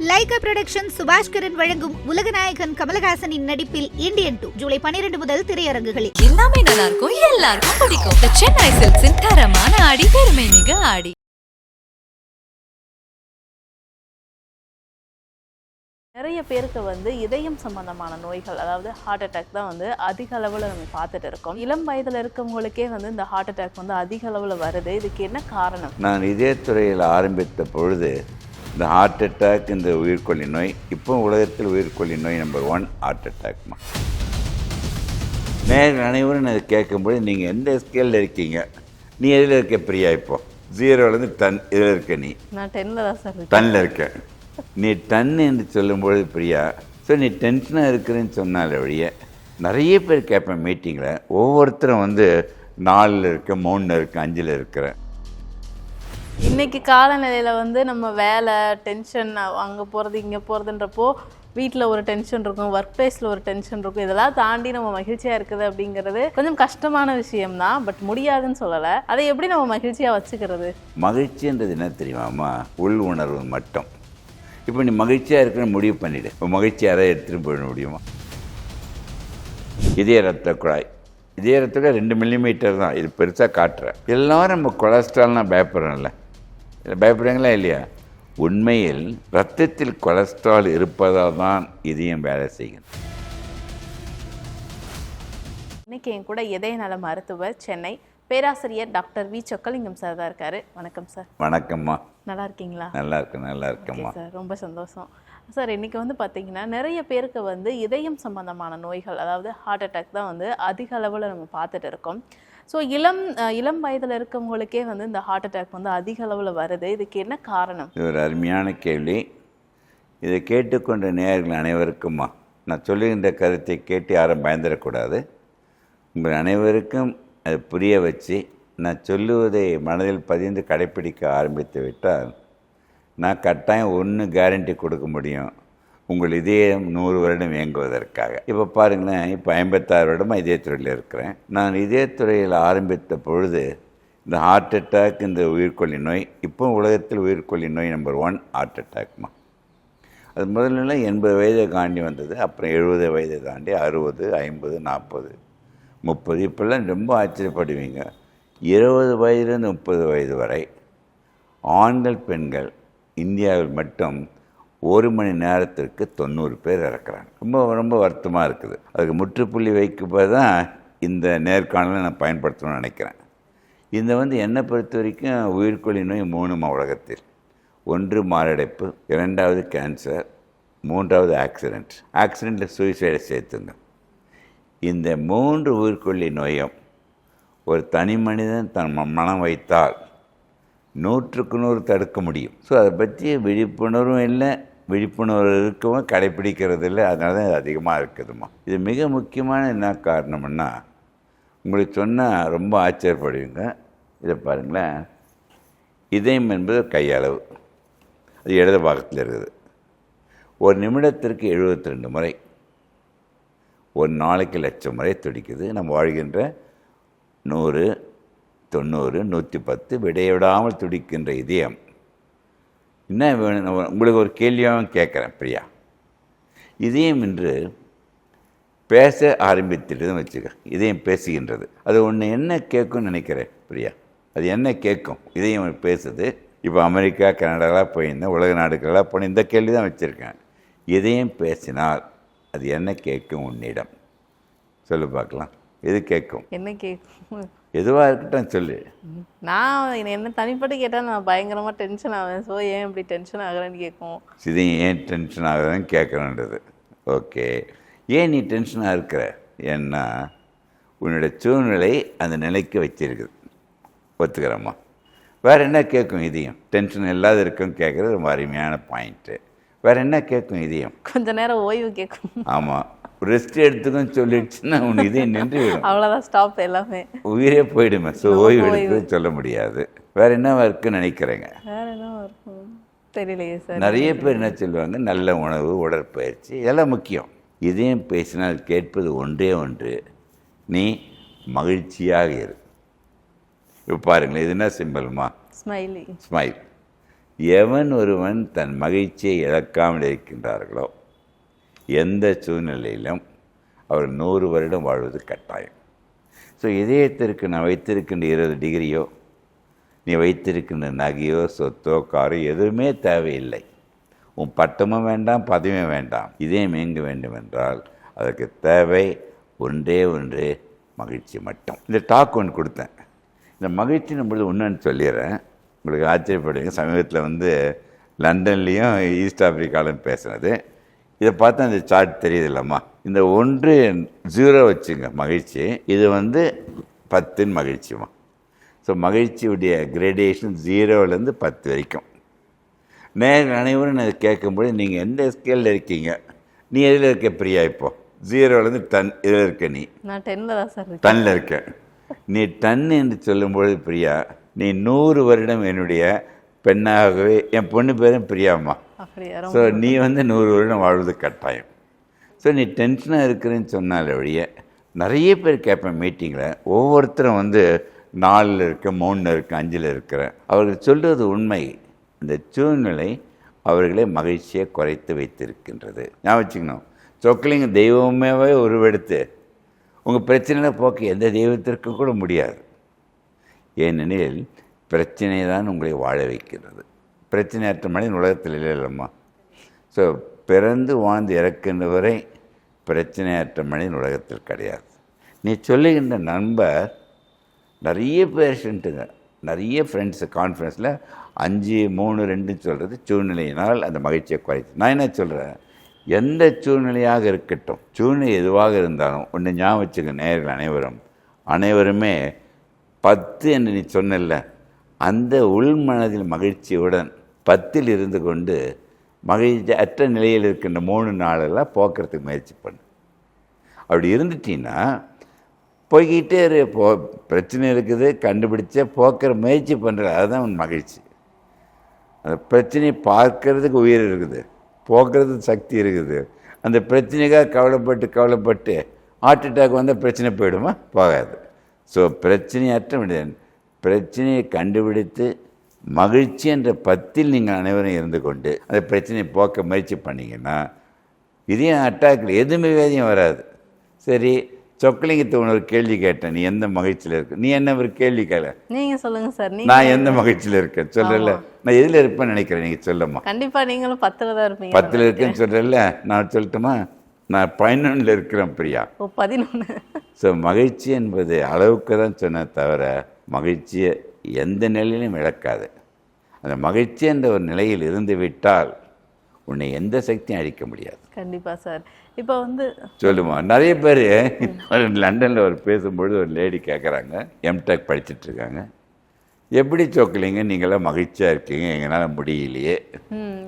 Lyca production Subaskaran வழங்கும் உலகநாயகன் கமலஹாசனின் நடிப்பில் Indian 2 July 12 முதல் திரையரங்குகளில். எல்லாமே நல்லா இருக்கும், எல்லாருக்கும் பிடிக்கும். The சென்னை சில்க்ஸின் தரமான ஆடி, பெருமை மிக ஆடி. நிறைய பேருக்கு இதயம் சம்பந்தமான நோய்கள், அதாவது ஹார்ட் அட்டாக் தான் அதிக அளவில் நம்ம பார்த்துட்டு இருக்கோம். இளம் வயதில் இருக்கவங்களுக்கே இந்த ஹார்ட் அட்டாக் அதிக அளவில் வருது. இதுக்கு என்ன காரணம்? நான் இதே துறையில் ஆரம்பித்த பொழுது இந்த ஹார்ட் அட்டாக், இந்த உயிர்கொல்லி நோய், இப்போ உலகத்தில் உயிர்கொல்லி நோய் நம்பர் 1 ஹார்ட் அட்டாக்மா. நேர்கள் அனைவரும் அதை கேட்கும்போது நீங்கள் எந்த ஸ்கேலில் இருக்கீங்க, நீ எதில் இருக்க பிரியா? இப்போ 0லேருந்து 10 இதில் இருக்க. நீ நான் 10ல் தான் சார். 10ல் இருக்க. நீ 10 என்று சொல்லும்பொழுது பிரியா, ஸோ நீ டென்ஷனாக இருக்கிறேன்னு சொன்னால வழிய நிறைய பேர் கேட்பேன் மீட்டிங்கில். ஒவ்வொருத்தரும் 4ல் இருக்க, 3ல் இருக்க, 5ல் இருக்கிறேன். இன்னைக்கு காலநிலையில் நம்ம வேலை டென்ஷன், அங்கே போகிறது இங்கே போகிறதுன்றப்போ வீட்டில் ஒரு டென்ஷன் இருக்கும், ஒர்க் பிளேஸில் ஒரு டென்ஷன் இருக்கும். இதெல்லாம் தாண்டி நம்ம மகிழ்ச்சியாக இருக்குது அப்படிங்கிறது கொஞ்சம் கஷ்டமான விஷயம்தான். பட் முடியாதுன்னு சொல்லலை. அதை எப்படி நம்ம மகிழ்ச்சியாக வச்சுக்கிறது? மகிழ்ச்சின்றது என்ன தெரியுமாம்மா? உள் உணர்வு மட்டும். இப்போ நீ மகிழ்ச்சியாக இருக்குன்னு முடிவு பண்ணிவிடு. இப்போ மகிழ்ச்சி யாராவது எடுத்துகிட்டு போயிட முடியுமா? இதய ரத்த குழாய், இதய ரத்தோட 2 மில்லிமீட்டர் தான். இது பெருசாக காட்டுறேன். எல்லோரும் நம்ம கொலஸ்ட்ரால்னா பயப்படுறோம்ல, பயப்படுறீங்களா இல்லையா? உண்மையில் ரத்தத்தில் கொலஸ்ட்ரால் இருப்பதால் தான் இதயம் வேலை செய்யும். இன்னைக்கு என் கூட இதய நல மருத்துவர், சென்னை பேராசிரியர் டாக்டர் வி சொக்கலிங்கம் சார் தான் இருக்காரு. வணக்கம் சார். வணக்கம்மா. நல்லா இருக்கீங்களா? நல்லா இருக்கேம்மா சார். ரொம்ப சந்தோஷம் சார். இன்னைக்கு பார்த்தீங்கன்னா நிறைய பேருக்கு இதயம் சம்பந்தமான நோய்கள், அதாவது ஹார்ட் அட்டாக் தான் அதிக அளவில் நம்ம பார்த்துட்டு இருக்கோம். ஸோ இளம் வயதில் இருக்கவங்களுக்கே இந்த ஹார்ட் அட்டாக் அதிக அளவில் வருது. இதுக்கு என்ன காரணம்? இது ஒரு அருமையான கேள்வி. இதை கேட்டுக்கொண்ட நேயர்கள் அனைவருக்குமா, நான் சொல்லுகின்ற கருத்தை கேட்டு யாரும் பயந்துடக்கூடாது. உங்கள் அனைவருக்கும் அதை புரிய வச்சு நான் சொல்லுவதை மனதில் பதிந்து கடைப்பிடிக்க ஆரம்பித்து விட்டால் நான் கட்டாயம் ஒன்று கேரண்டி கொடுக்க முடியும், உங்கள் இதயம் 100 வருடம் இயங்குவதற்காக. இப்போ பாருங்களேன், இப்போ 56 வருடமாக இதயத்துறையில் இருக்கிறேன். நான் இதயத்துறையில் ஆரம்பித்த பொழுது இந்த ஹார்ட் அட்டாக், இந்த உயிர்கொல்லி நோய், இப்போ உலகத்தில் உயிர்கொல்லி நோய் நம்பர் 1 ஹார்ட் அட்டாக்மா. அது முதல்ல 80 வயதை தாண்டி வந்தது. அப்புறம் 70 வயதை தாண்டி 60, 50, 40, 30. இப்போல்லாம் ரொம்ப ஆச்சரியப்படுவீங்க, 20 வயதுலேருந்து 30 வயது வரை ஆண்கள் பெண்கள் இந்தியாவில் மட்டும் 1 மணி நேரத்திற்கு 90 பேர் இறக்குறாங்க. ரொம்ப ரொம்ப வருத்தமாக இருக்குது. அதுக்கு முற்றுப்புள்ளி வைக்கும்போது தான் இந்த நேர்காணலை நான் பயன்படுத்தணும்னு நினைக்கிறேன். இந்த என்னை பொறுத்த வரைக்கும் உயிர்கொல்லி நோய் 3 உலகத்தில். 1 மாரடைப்பு, 2வது கேன்சர், 3வது ஆக்சிடெண்ட்டில் சூசைடை சேர்த்துங்க. இந்த 3 உயிர்கொல்லி நோயும் ஒரு தனி மனிதன் தன் மனம் வைத்தால் 100க்கு 100 தடுக்க முடியும். ஸோ அதை பற்றி விழிப்புணர்வும் இல்லை, விழிப்புணர்வு இருக்கவும் கடைப்பிடிக்கிறது இல்லை. அதனால தான் இது அதிகமாக இருக்குதுமா. இது மிக முக்கியமான என்ன காரணம்னா, உங்களுக்கு சொன்னால் ரொம்ப ஆச்சரியப்படுவீங்க. இதை பாருங்களேன், இதயம் என்பது கையளவு, அது இடது பாகத்தில் இருக்குது. ஒரு நிமிடத்திற்கு 72 முறை, ஒரு நாளைக்கு 1,00,000 முறை துடிக்குது. நம்ம வாழ்கின்ற 100, 90, 110 விடைவிடாமல் துடிக்கின்ற இதயம் என்ன வேணும்? உங்களுக்கு ஒரு கேள்வியாகவும் கேட்குறேன் பிரியா. இதயம் என்று பேச ஆரம்பித்துட்டுன்னு வச்சுக்க, இதயம் பேசுகின்றது. அது ஒன்று என்ன கேட்கும்னு நினைக்கிறேன் பிரியா? அது என்ன கேட்கும்? இதயம் பேசுது. இப்போ அமெரிக்கா, கனடாலாம் போயிருந்தேன், உலக நாடுகளெல்லாம் போனேன், இந்த கேள்வி தான் வச்சுருக்கேன். இதயம் பேசினால் அது என்ன கேட்கும் உன்னிடம்? சொல்லு பார்க்கலாம். எது கேட்கும்? என்ன கேட்கும்? எதுவாக இருக்கட்டும் சொல்லு. நான் என்ன தனிப்பட்டு கேட்டால் நான் பயங்கரமாக டென்ஷன் ஆவேன். ஸோ ஏன் இப்படி டென்ஷன் ஆகுறேன்னு கேட்கும். இது ஏன் டென்ஷன் ஆகுதுன்னு கேட்குறேன்றது. ஓகே, ஏன் நீ டென்ஷனாக இருக்கிற? ஏன்னா உன்னோட சூழ்நிலை அந்த நிலைக்கு வச்சிருக்குது. ஒத்துக்கிறோம்மா? வேறு என்ன கேட்கும் இதயம்? டென்ஷன் இல்லாத இருக்குன்னு கேட்குறது ரொம்ப அருமையான பாயிண்ட்டு. வேறு என்ன கேட்கும் இதயம்? கொஞ்ச நேரம் ஓய்வு கேட்கும். ஆமாம், ரெஸ்ட் எடுத்துக்கும் சொல்லிடுச்சுன்னா உன் இதயம் நின்று விடும். அவ்வளோதான், ஸ்டாப், எல்லாமே உயிரே போயிடுமே. ஸோ ஓய்வு எடுத்து சொல்ல முடியாது. வேறு என்ன இருக்குன்னு நினைக்கிறேங்க? வேறு என்ன இருக்கும் தெரியலையே சார். நிறைய பேர் என்ன சொல்லுவாங்க, நல்ல உணவு, உடற்பயிற்சி, இதெல்லாம் முக்கியம். இதயம் பேசினால் கேட்பது ஒன்றே ஒன்று, நீ மகிழ்ச்சியாக இரு. இப்போ பாருங்களேன், இது என்ன சிம்பிள்மா? ஸ்மைலி. ஸ்மைல். எவன் ஒருவன் தன் மகிழ்ச்சியை இழக்காமல் இருக்கின்றார்களோ எந்த சூழ்நிலையிலும் அவர் 100 வருடம் வாழ்வது கட்டாயம். ஸோ இதயத்திற்கு நான் வைத்திருக்கின்ற 20 டிகிரியோ, நீ வைத்திருக்கின்ற நகையோ, சொத்தோ, காரோ எதுவுமே தேவையில்லை. உன் பட்டமும் வேண்டாம், பதவியும் வேண்டாம். இதயம் இயங்க வேண்டும் என்றால் அதற்கு தேவை ஒன்றே ஒன்று, மகிழ்ச்சி மட்டும். இந்த டாக் ஒன்று கொடுத்தேன். இந்த மகிழ்ச்சி நம்மளது ஒன்றுன்னு சொல்லிடுறேன், உங்களுக்கு ஆச்சரியப்படுவீங்க. சமீபத்தில் லண்டன்லேயும் ஈஸ்ட் ஆப்பிரிக்காலும் பேசுனது. இதை பார்த்தா இந்த சார்ட் தெரியுது இல்லைம்மா, இந்த 1 0 வச்சுங்க மகிழ்ச்சி, இது 10 மகிழ்ச்சிமா. ஸோ மகிழ்ச்சியுடைய கிரேடேஷன் 0லேருந்து 10 வரைக்கும். நேர்கள் அனைவரும் நான் கேட்கும்போது நீங்கள் எந்த ஸ்கேலில் இருக்கீங்க, நீ எதில் இருக்க பிரியா? இப்போ 0லேருந்து 10 இதில் இருக்க. நான் 10ல் தான் சார். 10ல் இருக்க. நீ 10 என்று சொல்லும்பொழுது பிரியா, நீ 100 வருடம் என்னுடைய பெண்ணாகவே, என் பொண்ணு பேரும் பிரியாம்மா. ஸோ நீ 100 வருடம் வாழ்வது கட்டாயம். ஸோ நீ டென்ஷனாக இருக்கிறேன்னு சொன்னால வழிய நிறைய பேர் கேட்பேன் மீட்டிங்கில், ஒவ்வொருத்தரும் 4ல் இருக்க, 3ல் இருக்க, 5ல் இருக்கிறேன். அவர்கள் சொல்கிறது உண்மை. இந்த சூழ்நிலை அவர்களை மகிழ்ச்சியை குறைத்து வைத்திருக்கின்றது. ஞாபகம் வச்சுக்கணும், சொக்கலிங்க தெய்வமே உருவெடுத்து உங்கள் பிரச்சனைகளை போக்க எந்த தெய்வத்திற்கும் கூட முடியாது. ஏனெனில் பிரச்சனை தான் உங்களை வாழ வைக்கிறது. பிரச்சனையற்ற மனிதன் உலகத்தில் இல்லைல்லம்மா. ஸோ பிறந்து வாழ்ந்து இறக்கின்ற வரை பிரச்சனையற்ற மனிதன் உலகத்தில் கிடையாது. நீ சொல்லுகின்ற நண்பர் நிறைய பேஷண்ட்டுங்க, நிறைய ஃப்ரெண்ட்ஸு கான்ஃபரன்ஸில் 5, 3, 2 சொல்கிறது சூழ்நிலையினால் அந்த மகிழ்ச்சியை குறைத்து. நான் என்ன சொல்கிறேன், எந்த சூழ்நிலையாக இருக்கட்டும், சூழ்நிலை எதுவாக இருந்தாலும் ஒன்று ஞாபகம் வச்சுக்க, நேயர்கள் அனைவருமே 10 என்று நீ சொன்னல, அந்த உள்மனதில் மகிழ்ச்சியுடன் 10ல் இருந்து கொண்டு மகிழ்ச்சி அற்ற நிலையில் இருக்கின்ற 3 நாளெல்லாம் போக்குறதுக்கு முயற்சி பண்ணு. அப்படி இருந்துட்டீங்கன்னா போய்கிட்டே பிரச்சனை இருக்குது, கண்டுபிடிச்ச போக்குற முயற்சி பண்ணுற, அதுதான் உன் மகிழ்ச்சி. அந்த பிரச்சனையை பார்க்கறதுக்கு உயிர் இருக்குது, போக்குறதுக்கு சக்தி இருக்குது. அந்த பிரச்சனைக்காக கவலைப்பட்டு ஹார்ட் அட்டாக் வந்தால் பிரச்சனை போயிடுமா? போகாது. ஸோ பிரச்சனையற்ற மனிதன் பிரச்சனையை கண்டுபிடித்து மகிழ்ச்சி என்ற 10ல் நீங்கள் அனைவரும் இருந்து கொண்டு அந்த பிரச்சனையை போக்க முயற்சி பண்ணிங்கன்னா இதயம் அட்டாக்கில் எதுவுமே வேதியம் வராது. சரி, சொக்கலிங்கத்தை ஒரு கேள்வி கேட்டேன், நீ எந்த மகிழ்ச்சியில் இருக்க? நீ என்ன ஒரு கேள்வி கேள, நீங்கள் சொல்லுங்கள் சார். நான் எந்த மகிழ்ச்சியில் இருக்கேன் சொல்லல, நான் எதில் இருப்பேன்னு நினைக்கிறேன், நீங்கள் சொல்லம்மா. கண்டிப்பாக நீங்களும் 10ல் தான் இருப்பீங்க. 10ல் இருக்கேன்னு சொல்கிறல்ல, நான் சொல்லட்டுமா? நான் 11ல் இருக்கிறேன் பிரியா. 11. ஸோ மகிழ்ச்சி என்பது அளவுக்கு தான் சொன்ன தவிர மகிழ்ச்சியை எந்த நிலையிலும் இழக்காது. அந்த மகிழ்ச்சி என்ற ஒரு நிலையில் இருந்து விட்டால் உன்னை எந்த சக்தியும் அழிக்க முடியாது. கண்டிப்பாக சார். இப்போ சொல்லுமா, நிறைய பேர் லண்டனில் பேசும்பொழுது ஒரு லேடி கேட்குறாங்க, எம்டெக் படிச்சுட்ருக்காங்க, எப்படி சொக்கலிங்க நீங்களாம் மகிழ்ச்சியாக இருக்கீங்க, எங்களால் முடியலையே.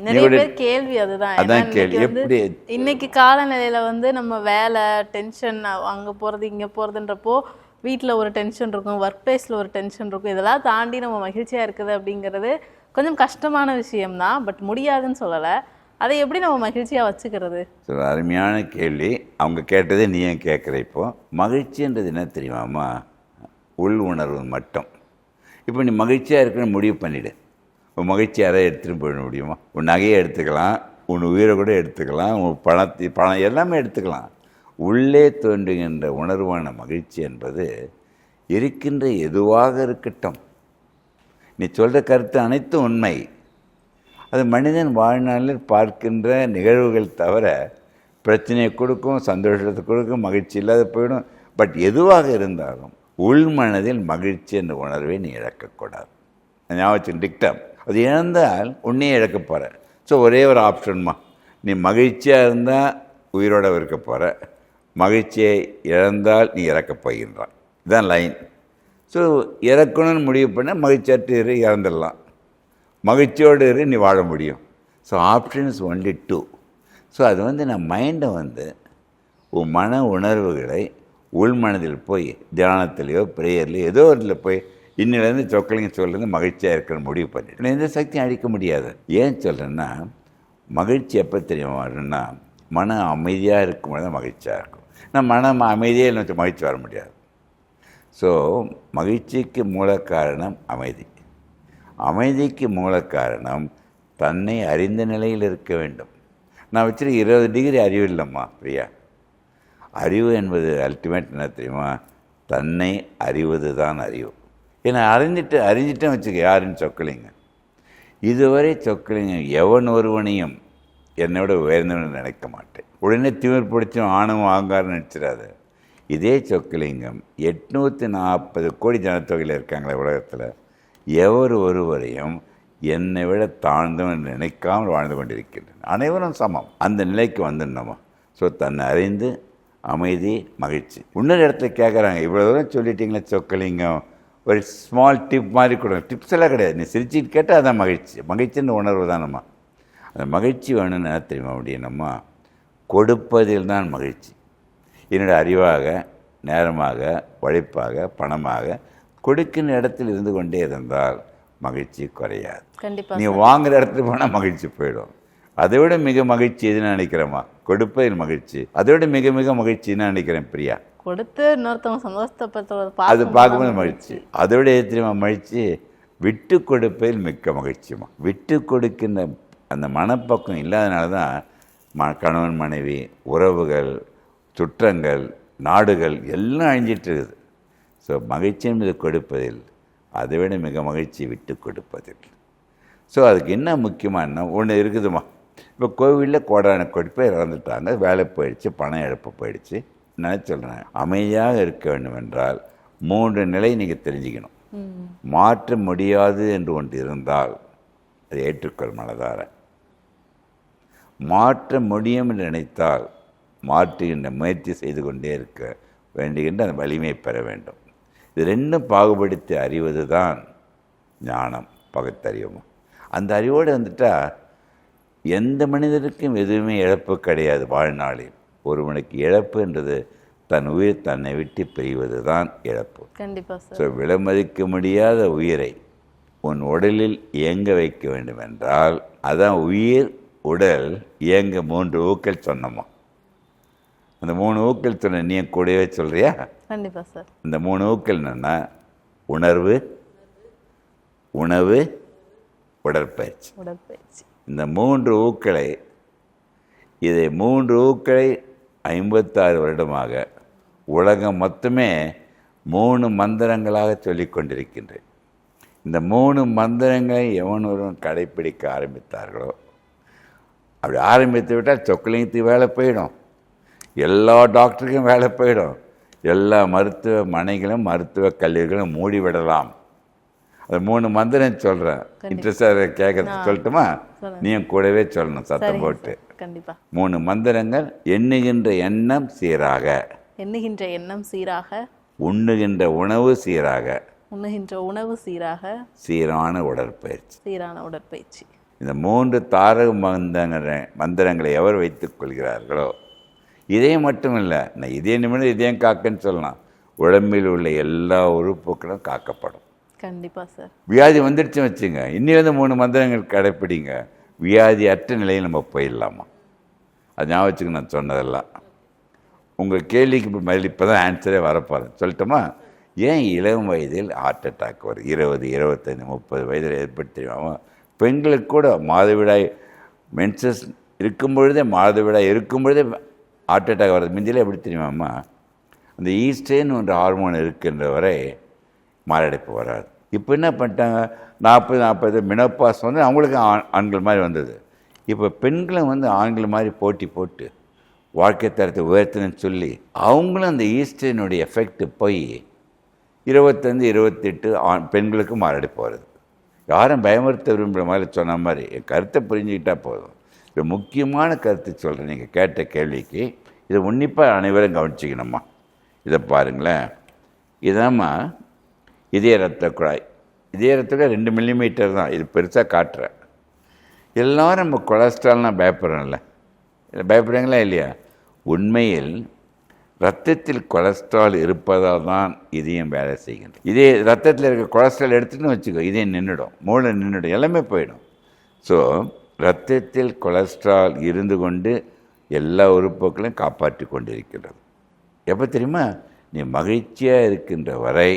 நிறைய பேர் கேள்வி அதுதான். அதான் கேள்வி, எப்படி இன்னைக்கு காலநிலையில் நம்ம வேலை டென்ஷன், அங்கே போகிறது இங்கே போகிறதுன்றப்போ வீட்டில் ஒரு டென்ஷன் இருக்கும், ஒர்க் பிளேஸில் ஒரு டென்ஷன் இருக்கும். இதெல்லாம் தாண்டி நம்ம மகிழ்ச்சியாக இருக்குது அப்படிங்கிறது கொஞ்சம் கஷ்டமான விஷயம்தான். பட் முடியாதுன்னு சொல்லலை. அதை எப்படி நம்ம மகிழ்ச்சியாக வச்சுக்கிறது? ஸோ அருமையான கேள்வி. அவங்க கேட்டதே நீ ஏன் கேட்குற? இப்போது மகிழ்ச்சின்றது என்ன தெரியுமாம்மா? உள் உணர்வு மட்டும். இப்போ நீ மகிழ்ச்சியாக இருக்குன்னு முடிவு பண்ணிவிடு. உன் மகிழ்ச்சி யாரை எடுத்துகிட்டு போயிட முடியுமா? உன் நகையை எடுத்துக்கலாம், உன் உயிரை கூட எடுத்துக்கலாம், உன் பணம் எல்லாமே எடுத்துக்கலாம். உள்ளே தோன்றுகின்ற உணர்வான மகிழ்ச்சி என்பது இருக்கின்ற எதுவாக இருக்கட்டும், நீ சொல்கிற கருத்து அனைத்தும் உண்மை. அது மனிதன் வாழ்நாளில் பார்க்கின்ற நிகழ்வுகள் தவிர பிரச்சனையை கொடுக்கும், சந்தோஷத்தை கொடுக்கும், மகிழ்ச்சி இல்லாத போயிடும். பட் எதுவாக இருந்தாலும் உள்மனதில் மகிழ்ச்சி என்ற உணர்வை நீ இழக்கக்கூடாது. ஞாபகம் டிக்டம். அது இழந்தால் உன்னையே இழக்க போகிற. ஸோ ஒரே ஒரு ஆப்ஷன்மா, நீ மகிழ்ச்சியாக இருந்தால் உயிரோட இருக்க போகிற, மகிழ்ச்சியை இழந்தால் நீ இறக்கப் போகின்றான். இதுதான் லைன். ஸோ இறக்கணும்னு முடிவு பண்ண மகிழ்ச்சியாட்டு இறந்துடலாம், மகிழ்ச்சியோடு நீ வாழ முடியும். So options only 2. ஸோ அது நான் மைண்டை உன் மன உணர்வுகளை உள்மனதில் போய் தியானத்துலேயோ ப்ரேயர்லையோ ஏதோ ஒரு போய் இன்னிலேருந்து சொக்கலிங்க சொல்கிறது மகிழ்ச்சியாக இருக்கணும்னு முடிவு பண்ணிட்டு எந்த சக்தியும் அழிக்க முடியாது. ஏன் சொல்கிறேன்னா, மகிழ்ச்சி எப்போ தெரியுமா வரணும்னா, மன அமைதியாக இருக்கும்போது தான் மகிழ்ச்சியாக இருக்கும். நான் மனம் அமைதியாக இல்லை மகிழ்ச்சி வர முடியாது. ஸோ மகிழ்ச்சிக்கு மூல காரணம் அமைதி, அமைதிக்கு மூல காரணம் தன்னை அறிந்த நிலையில் இருக்க வேண்டும். நான் வச்சிருக்க 20 டிகிரி அறிவு இல்லைம்மா பிரியா. அறிவு என்பது அல்டிமேட் என்ன தெரியுமா? தன்னை அறிவது தான் அறிவு. ஏன்னா அறிஞ்சிட்டேன் வச்சுக்க, யாருன்னு சொக்கலிங்க. இதுவரை சொக்கலிங்க எவன் ஒருவனையும் என்னை விட உயர்ந்தவன் நினைக்க மாட்டேன். உடனே திமிர் பிடிச்சும் ஆணவம் ஆங்காரம் நினச்சிடாது. இதே சொக்கலிங்கம் 840 கோடி ஜனத்தொகையில் இருக்காங்களே உலகத்தில், எவர் ஒருவரையும் என்னை விட தாழ்ந்தவன் நினைக்காமல் வாழ்ந்து கொண்டிருக்கின்றன. அனைவரும் சமம். அந்த நிலைக்கு வந்துடணுமா? ஸோ தன்னை அறிந்து அமைதி, மகிழ்ச்சி. இன்னொரு இடத்துல கேட்குறாங்க, இவ்வளோ தூரம் சொல்லிட்டீங்களே சொக்கலிங்கம், ஒரு ஸ்மால் டிப் மாதிரி கொடுங்க. டிப்ஸ் எல்லாம் கிடையாது, நீ சிரிச்சிட்டு கேட்டால் அதான் மகிழ்ச்சி. மகிழ்ச்சின்னு உணர்வு தானம்மா. அந்த மகிழ்ச்சி வேணும்னு என்ன தெரியுமா அப்படின்னம்மா? கொடுப்பதில் தான் மகிழ்ச்சி. என்னோட அறிவாக, நேரமாக, உழைப்பாக, பணமாக கொடுக்கின்ற இடத்தில் இருந்து கொண்டே இருந்தால் மகிழ்ச்சி குறையாது. கண்டிப்பாக நீ வாங்குகிற இடத்துல போனால் மகிழ்ச்சி போயிடும். அதை விட மிக மகிழ்ச்சி எதுன்னு நினைக்கிறேம்மா? கொடுப்பதில் மகிழ்ச்சி. அதை விட மிக மிக மகிழ்ச்சின்னு நினைக்கிறேன் பிரியா. கொடுத்து இன்னொருத்தவங்க சந்தோஷப்படுத்துறது அது பார்க்கும்போது மகிழ்ச்சி. அதை விட எது தெரியுமா மகிழ்ச்சி? விட்டு கொடுப்பதில் மிக்க மகிழ்ச்சியுமா. விட்டு கொடுக்கின்ற அந்த மனப்பக்கம் இல்லாதனால தான் கணவன் மனைவி, உறவுகள், சுற்றங்கள், நாடுகள் எல்லாம் அழிஞ்சிட்டு இருக்குது. ஸோ மகிழ்ச்சி என்பது கொடுப்பதில், அதை விட மிக மகிழ்ச்சி விட்டு கொடுப்பதில். ஸோ அதுக்கு என்ன முக்கியமான ஒன்று இருக்குதுமா. இப்போ கோவிலில் கோடான கோடி பேர் இறந்துட்டாங்க, வேலை போயிடுச்சு, பணம் இழப்பு போயிடுச்சு. நான் சொல்கிறேன், அமைதியாக இருக்க வேண்டும் என்றால் 3 நிலை நீங்கள் தெரிஞ்சுக்கணும். மாற்ற முடியாது என்று ஒன்று இருந்தால் அதை ஏற்றுக்கொள் மனதார. மாற்ற முடியும் என்று நினைத்தால் மாற்றுகின்ற முயற்சி செய்து கொண்டே இருக்க வேண்டுகின்ற அந்த வலிமை பெற வேண்டும். இது ரெண்டும் பாகுபடுத்தி அறிவது தான் ஞானம், பகுத்தறிவும். அந்த அறிவோடு வந்துட்டால் எந்த மனிதருக்கும் எதுவுமே இழப்பு கிடையாது வாழ்நாளில். ஒருவனுக்கு இழப்பு என்றது தன் உயிர் தன்னை விட்டு பிரிவது தான் இழப்பு. கண்டிப்பாக சார். ஸோ விலைமதிக்க முடியாத உயிரை உன் உடலில் இயங்க வைக்க வேண்டும் என்றால், அதான் உயிர் உடல் இயங்க 3 ஊக்கள் சொன்னோமா. அந்த 3 ஊக்கள் சொன்ன நீ கூடவே சொல்கிறியா? கண்டிப்பாக சார். இந்த 3 ஊக்கள் என்னென்னா உணர்வு, உணவு, உடற்பயிற்சி. இந்த 3 ஊக்களை, இதை 3 ஊக்களை 56 வருடமாக உலகம் மொத்தமே 3 மந்திரங்களாக சொல்லிக் கொண்டிருக்கின்றேன். இந்த 3 மந்திரங்களை எவன் ஒருவன் கடைப்பிடிக்க ஆரம்பித்தார்களோ, அப்படி ஆரம்பித்து விட்டால் சொக்கலிங்கத்துக்கு வேலை போயிடும், எல்லா டாக்டருக்கும் வேலை போயிடும், எல்லா மருத்துவமனைகளும் மருத்துவக் கல்லூரிகளும் மூடிவிடலாம். அது 3 மந்திரம் சொல்கிறேன். இன்ட்ரெஸ்டாக கேட்கறது சொல்லட்டுமா? நீயும் கூடவே சொல்லணும் சத்தம் போட்டு. கண்டிப்பாக. 3 மந்திரங்கள். எண்ணுகின்ற எண்ணம் சீராக, எண்ணுகின்ற எண்ணம் சீராக, உண்ணுகின்ற உணவு சீராக, உண்ணுகின்ற உணவு சீராக, சீரான உடற்பயிற்சி. சீரான உடற்பயிற்சி. இந்த 3 தாரக மந்திரங்களை எவர் வைத்துக் கொள்கிறார்களோ, இதே மட்டும் இல்லை, நான் இதே நிமிடம் இதயம் காக்கன்னு சொல்லலாம், உடம்பில் உள்ள எல்லா உறுப்புகளும் காக்கப்படும். கண்டிப்பாக சார். வியாதி வந்துடுச்சுன்னு வச்சுங்க, இன்னிலேருந்து 3 மந்திரங்கள் கடைப்பிடிங்க, வியாதி அற்ற நிலையில் நம்ம போயிடலாமா. அது ஞாபகம் வச்சுக்க. நான் சொன்னதெல்லாம் உங்கள் கேள்விக்கு இப்போ தான் ஆன்சரே வரப்போகிறேன். சொல்லட்டுமா? ஏன் இளம் வயதில் ஹார்ட் அட்டாக் வரும்? 20, 25, 30 வயதில் ஏற்பட்டு தெரியுமா? பெண்களுக்கு கூட மாதவிடாய் மென்சஸ் இருக்கும் பொழுதே, மாதவிடாய் இருக்கும் பொழுதே ஹார்ட் அட்டாக் வர்றது. மிஞ்சில் எப்படி தெரியுமாம்மா? அந்த ஈஸ்ட்ரேன் என்ற ஹார்மோன் இருக்கின்ற வரை மாரடைப்பு வராது. இப்போ என்ன பண்ணிட்டாங்க, 40 மினோபாஸ் வந்து அவங்களுக்கு ஆண்கள் மாதிரி வந்தது. இப்போ பெண்களும் வந்து ஆண்கள் மாதிரி போட்டி போட்டு வாழ்க்கை தரத்தை உயர்த்தணும்னு சொல்லி அவங்களும் அந்த ஈஸ்ட்ரனுடைய எஃபெக்ட் போய் 25, 28 பெண்களுக்கும் மாரடைப்பு வருது. யாரும் பயமுறுத்த விரும்புகிற மாதிரி சொன்ன மாதிரி என் கருத்தை புரிஞ்சுக்கிட்டால் போதும். இது முக்கியமான கருத்து சொல்கிறேன். நீங்கள் கேட்ட கேள்விக்கு இதை உன்னிப்பாக அனைவரும் கவனிச்சிக்கணும்மா. இதை பாருங்களேன். இதாம்மா இதய ரத்த குழாய். இதய ரத்த குழாய் 2 மில்லிமீட்டர் தான். இது பெருசாக காட்டுறேன். எல்லோரும் நம்ம கொலஸ்ட்ரால்னால் பயப்படுறோம்ல, பயப்படுறீங்களா இல்லையா? உண்மையில் ரத்தத்தில் கொலஸ்ட்ரால் இருப்பதால் தான் இதயம் வேலை செய்கின்றது. இதே ரத்தத்தில் இருக்க கொலஸ்ட்ரால் எடுத்துன்னு வச்சுக்கோ, இதயம் நின்றுடும், மூளை நின்றுடும், எல்லாமே போயிடும். ஸோ ரத்தத்தில் கொலஸ்ட்ரால் இருந்து கொண்டு எல்லா உறுப்புகளையும் காப்பாற்றி கொண்டிருக்கிறது. எப்போ தெரியுமா? நீ மகிழ்ச்சியாக இருக்கின்ற வரை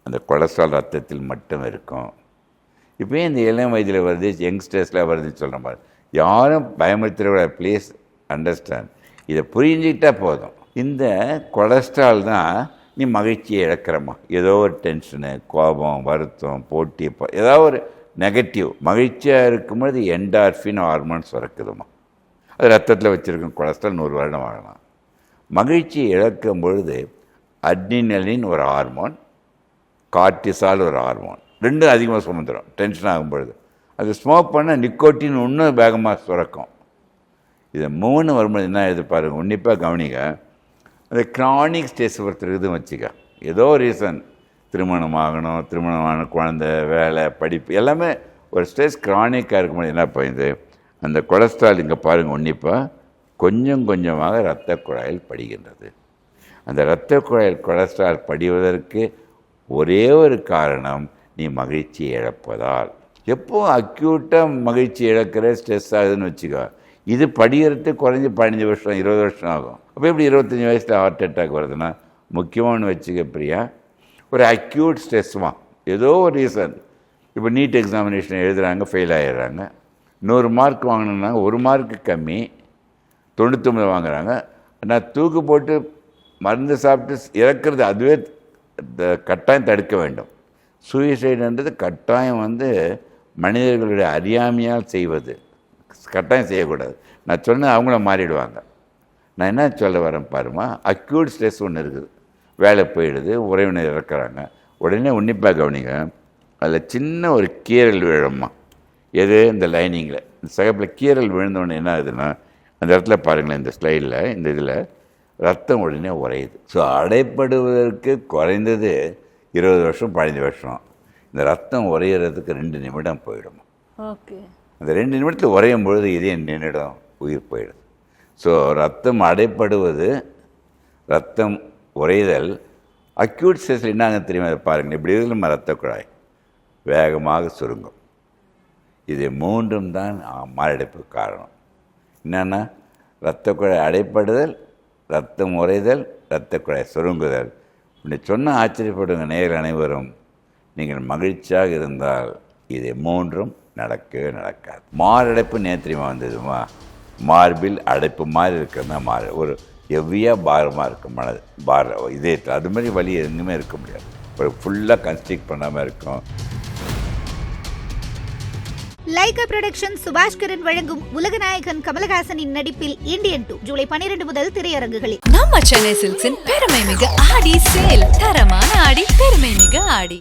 அந்த கொலஸ்ட்ரால் ரத்தத்தில் மட்டும் இருக்கும். இப்போயே இந்த இளம் வயதில் வருது, யங்ஸ்டர்ஸில் வருதுன்னு சொல்கிற மாதிரி யாரும் பயமுறுத்துகிற ப்ளீஸ் அண்டர்ஸ்டாண்ட். இதை புரிஞ்சுக்கிட்டா போதும். இந்த கொலஸ்ட்ரால் தான் நீ மகிழ்ச்சியை இழக்கிறம்மா. ஏதோ ஒரு டென்ஷனு, கோபம், வருத்தம், போட்டி, ஏதாவது ஒரு நெகட்டிவ். மகிழ்ச்சியாக இருக்கும்போது என்டார்ஃபின் ஹார்மோன்ஸ் சுரக்குதுமா. அது ரத்தத்தில் வச்சுருக்கும் கொலஸ்ட்ரால் 100 வருடம் ஆகலாம். மகிழ்ச்சியை இழக்கும் பொழுது அட்ரினலின் ஒரு ஹார்மோன், கார்டிசால் ஒரு ஹார்மோன், ரெண்டும் அதிகமாக சுமந்துடும் டென்ஷன் ஆகும் பொழுது. அது ஸ்மோக் பண்ணால் நிக்கோட்டின் இன்னும் வேகமாக சுரக்கும். இதை 3 வரும்போது என்ன எதிர்பாருங்க, உன்னிப்பாக கவனிங்க. அந்த கிரானிக் ஸ்டேஜ் ஒருத்தர் இருக்குதுன்னு வச்சுக்க, ஏதோ ரீசன், திருமணமாகணும், திருமணமான குழந்தை, வேலை, படிப்பு எல்லாமே ஒரு ஸ்டேஜ் கிரானிக்காக இருக்கும்போது என்ன போயிடுது, அந்த கொலஸ்ட்ரால் இங்கே பாருங்கள் உன்னிப்பாக கொஞ்சம் கொஞ்சமாக இரத்த குழாயில் படிக்கின்றது. அந்த இரத்த குழாயில் கொலஸ்ட்ரால் படிவதற்கு ஒரே ஒரு காரணம், நீ மகிழ்ச்சியை இழப்பதால். எப்போ அக்யூட்டாக மகிழ்ச்சி இழக்கிற ஸ்ட்ரெஸ் ஆகுதுன்னு வச்சுக்கோ, இது படிக்கிறதுக்கு குறைஞ்சி 15 வருஷம் 20 வருஷம் ஆகும். அப்போ எப்படி 25 வயசில் ஹார்ட் அட்டாக் வருதுன்னா, முக்கியமானு வச்சுக்க பிரியா, ஒரு அக்யூட் ஸ்ட்ரெஸ்மா, ஏதோ ஒரு ரீசன். இப்போ நீட் எக்ஸாமினேஷன் எழுதுகிறாங்க, ஃபெயில் ஆகிடுறாங்க. 100 மார்க் வாங்கினா 1 மார்க்கு கம்மி, 99 வாங்குறாங்க. நான் தூக்கு போட்டு மருந்து சாப்பிட்டு இறக்கிறது அதுவே கட்டாயம் தடுக்க வேண்டும். சூசைடுன்றது கட்டாயம் மனிதர்களுடைய அறியாமையால் செய்வது, கட்டாயம் செய்யக்கூடாது. நான் சொன்ன அவங்கள மாறிடுவாங்க. நான் என்ன சொல்ல வரேன் பாருமா, அக்யூட் ஸ்ட்ரெஸ் ஒன்று இருக்குது. வேலை போயிடுது, உறவினர் இறக்குறாங்க, உடனே உன்னிப்பாக கவனிங்க, அதில் சின்ன ஒரு கீறல் விழும்மா. எது, இந்த லைனிங்கில், இந்த சகப்பில் கீறல் விழுந்தோடனே என்ன ஆகுதுன்னா, அந்த இடத்துல பாருங்களேன், இந்த ஸ்லைடில், இந்த இதில் ரத்தம் உடனே உறையுது. ஸோ அடைப்படுவதற்கு குறைந்தது 20 வருஷம் 15 வருஷம். இந்த ரத்தம் உறையிறதுக்கு 2 நிமிடம் போயிடும். ஓகே, அந்த 2 நிமிடத்தில் உறையும் பொழுது இதயம் நின்றுடும், உயிர் போயிடுது. ஸோ ரத்தம் அடைப்படுவது, ரத்தம் உறைதல், அக்யூட் ஸ்ட்ரெஸ்ஸில் என்னாங்க தெரியுமா, அதை பாருங்கள். இப்படி இதில் நம்ம ரத்த குழாய் வேகமாக சுருங்கும். இது 3ம் தான் மாரடைப்புக்கு காரணம். என்னென்னா, இரத்த குழாய் அடைப்படுதல், ரத்தம் உறைதல், இரத்த குழாய் சுருங்குதல். இப்படி சொன்னால் ஆச்சரியப்படுங்க நேயர்கள் அனைவரும். நீங்கள் மகிழ்ச்சியாக இருந்தால் இது 3ம் நடக்கவே நடக்காது. மாரடைப்பு நேத்திரியமாக வந்ததுமா, மார்பில் அடைப்பு மாதிரி இருக்கிறது ஒரு ஹெவியாக பாரமாக இருக்கும் மனது, இதயத்தில். அது மாதிரி வலி எதுவுமே இருக்க முடியாது. ஒரு ஃபுல்லாக கன்ஸ்ட்ரிக்ட் பண்ணாமல் இருக்கும். லைகா புரொடக்ஷன் சுபாஷ்கரன் வழங்கும் உலகநாயகன் கமலஹாசனின் நடிப்பில் இந்தியன் 2 ஜூலை 12 முதல் திரையரங்குகளில். நம்ம சென்னை சில்க்ஸின் பெருமை மிக ஆடி சேல். தரமான ஆடி, பெருமை மிக ஆடி.